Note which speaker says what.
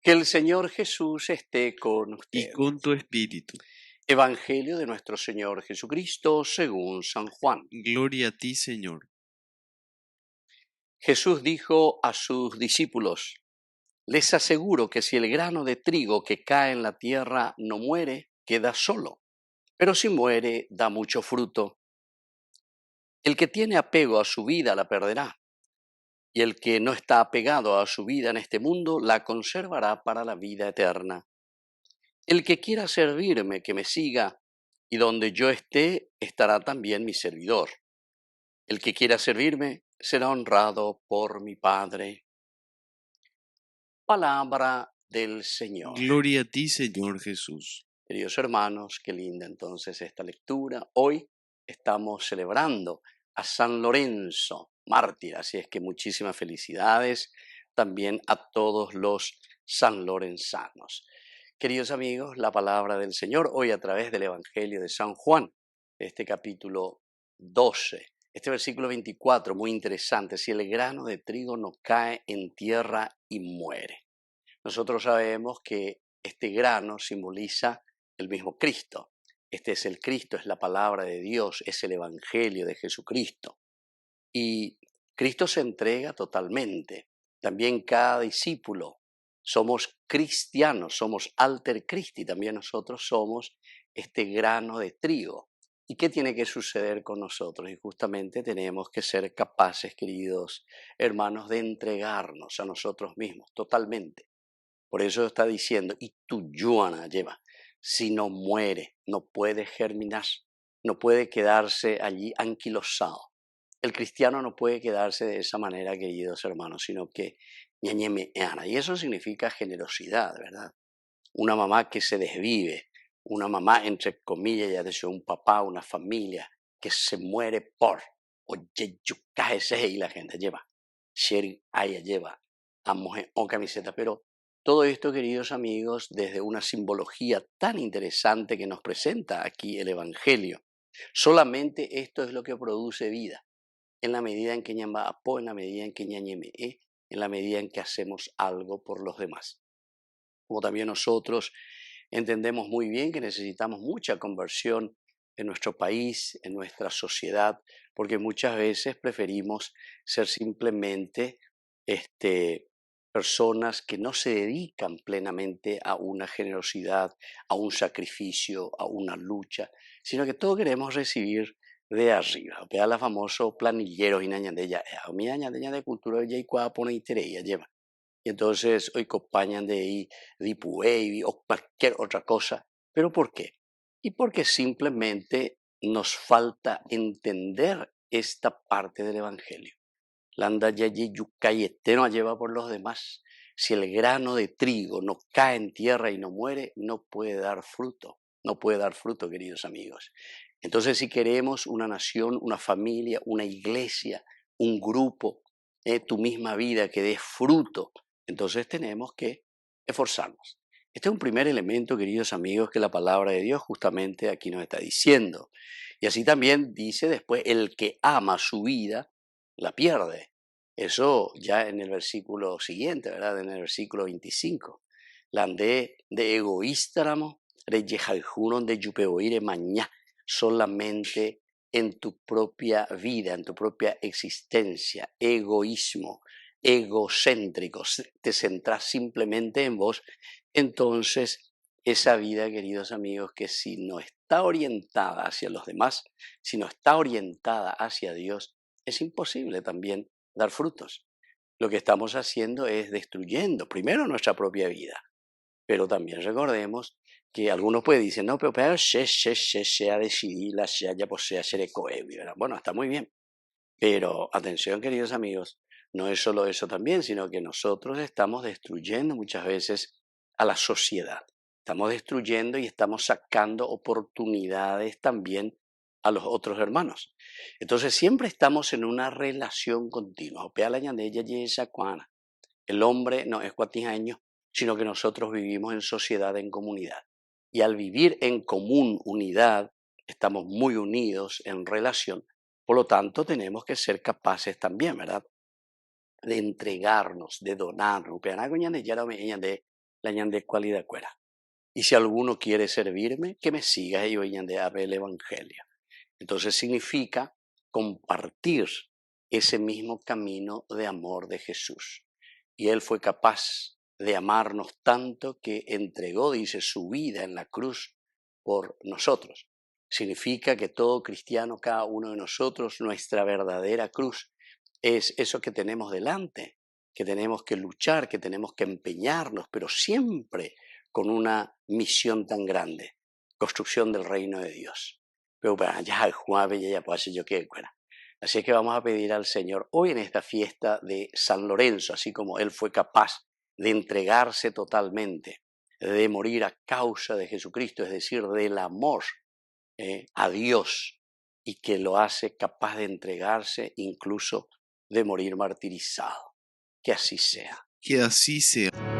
Speaker 1: Que el Señor Jesús esté con
Speaker 2: y
Speaker 1: usted.
Speaker 2: con tu espíritu.
Speaker 1: Evangelio de nuestro Señor Jesucristo según San Juan.
Speaker 2: Gloria a ti, Señor.
Speaker 1: Jesús dijo a sus discípulos: les aseguro que si el grano de trigo que cae en la tierra no muere, queda solo, pero si muere, da mucho fruto. El que tiene apego a su vida la perderá, y el que no está apegado a su vida en este mundo la conservará para la vida eterna. El que quiera servirme, que me siga, y donde yo esté, estará también mi servidor. El que quiera servirme será honrado por mi Padre. Palabra del Señor.
Speaker 2: Gloria a ti, Señor Jesús.
Speaker 1: Queridos hermanos, qué linda entonces esta lectura. Hoy estamos celebrando a San Lorenzo, mártir, así es que muchísimas felicidades también a todos los sanlorenzanos. Queridos amigos, la palabra del Señor hoy a través del Evangelio de San Juan, este capítulo 12, este versículo 24, muy interesante: si el grano de trigo no cae en tierra y muere. Nosotros sabemos que este grano simboliza el mismo Cristo. Este es el Cristo, es la palabra de Dios, es el Evangelio de Jesucristo. Y Cristo se entrega totalmente. También cada discípulo somos cristianos, somos alter Christi, también nosotros somos este grano de trigo. ¿Y qué tiene que suceder con nosotros? Y justamente tenemos que ser capaces, queridos hermanos, de entregarnos a nosotros mismos totalmente. Por eso está diciendo: y tu yuana lleva, si no muere, no puede germinar, no puede quedarse allí anquilosado. El cristiano no puede quedarse de esa manera, queridos hermanos, sino que ñañemeana. Y eso significa generosidad, ¿verdad? Una mamá que se desvive, una mamá, entre comillas, ya decía, un papá, una familia que se muere por, oye, yucaje y la gente lleva, sheri aya lleva, a mujer o camiseta. Pero todo esto, queridos amigos, desde una simbología tan interesante que nos presenta aquí el Evangelio. Solamente esto es lo que produce vida, en la medida en que ñamba apo, en la medida en que ñañeme, en la medida en que hacemos algo por los demás. Como también nosotros entendemos muy bien que necesitamos mucha conversión en nuestro país, en nuestra sociedad, porque muchas veces preferimos ser simplemente personas que no se dedican plenamente a una generosidad, a un sacrificio, a una lucha, sino que todo queremos recibir de arriba. Vea la famoso planillero y nañandella, mi nañandella de cultura de pone y lleva. Y entonces hoy acompañan de ahí Dipuey o cualquier otra cosa. ¿Pero por qué? Y porque simplemente nos falta entender esta parte del Evangelio. Landa yayi yucayete no lleva por los demás. Si el grano de trigo no cae en tierra y no muere, no puede dar fruto. No puede dar fruto, queridos amigos. Entonces, si queremos una nación, una familia, una iglesia, un grupo, tu misma vida que dé fruto, entonces tenemos que esforzarnos. Este es un primer elemento, queridos amigos, que la palabra de Dios justamente aquí nos está diciendo. Y así también dice después: el que ama su vida, la pierde. Eso ya en el versículo siguiente, ¿verdad? En el versículo 25. Landé de egoístramo, reyejaljuron de yupeoire mañá, solamente en tu propia vida, en tu propia existencia, egoísmo, egocéntrico, te centras simplemente en vos. Entonces, esa vida, queridos amigos, que si no está orientada hacia los demás, si no está orientada hacia Dios, es imposible también dar frutos. Lo que estamos haciendo es destruyendo primero nuestra propia vida, pero también recordemos que algunos pueden decir: no, pero se ha decidido la ya posee ser ecoevi, ¿verdad? Bueno, está muy bien, pero atención, queridos amigos, no es solo eso también, sino que nosotros estamos destruyendo muchas veces a la sociedad. Estamos destruyendo y estamos sacando oportunidades también a los otros hermanos. Entonces siempre estamos en una relación continua. El hombre no es cuatijaño, sino que nosotros vivimos en sociedad, en comunidad. Y al vivir en común, unidad, estamos muy unidos en relación. Por lo tanto, tenemos que ser capaces también, ¿verdad?, de entregarnos, de donarnos. la ñande cualidad cuera. Y si alguno quiere servirme, que me siga y hoy ñande abre el evangelio. Entonces significa compartir ese mismo camino de amor de Jesús. Y Él fue capaz de amarnos tanto que entregó, dice, su vida en la cruz por nosotros. Significa que todo cristiano, cada uno de nosotros, nuestra verdadera cruz es eso que tenemos delante, que tenemos que luchar, que tenemos que empeñarnos, pero siempre con una misión tan grande, construcción del reino de Dios. Pero ya Juan ya puede ser yo que fuera. Así es que vamos a pedir al Señor hoy en esta fiesta de San Lorenzo, así como Él fue capaz de entregarse totalmente, de morir a causa de Jesucristo, es decir, del amor a Dios, y que lo hace capaz de entregarse incluso de morir martirizado. Que así sea.
Speaker 2: Que así sea.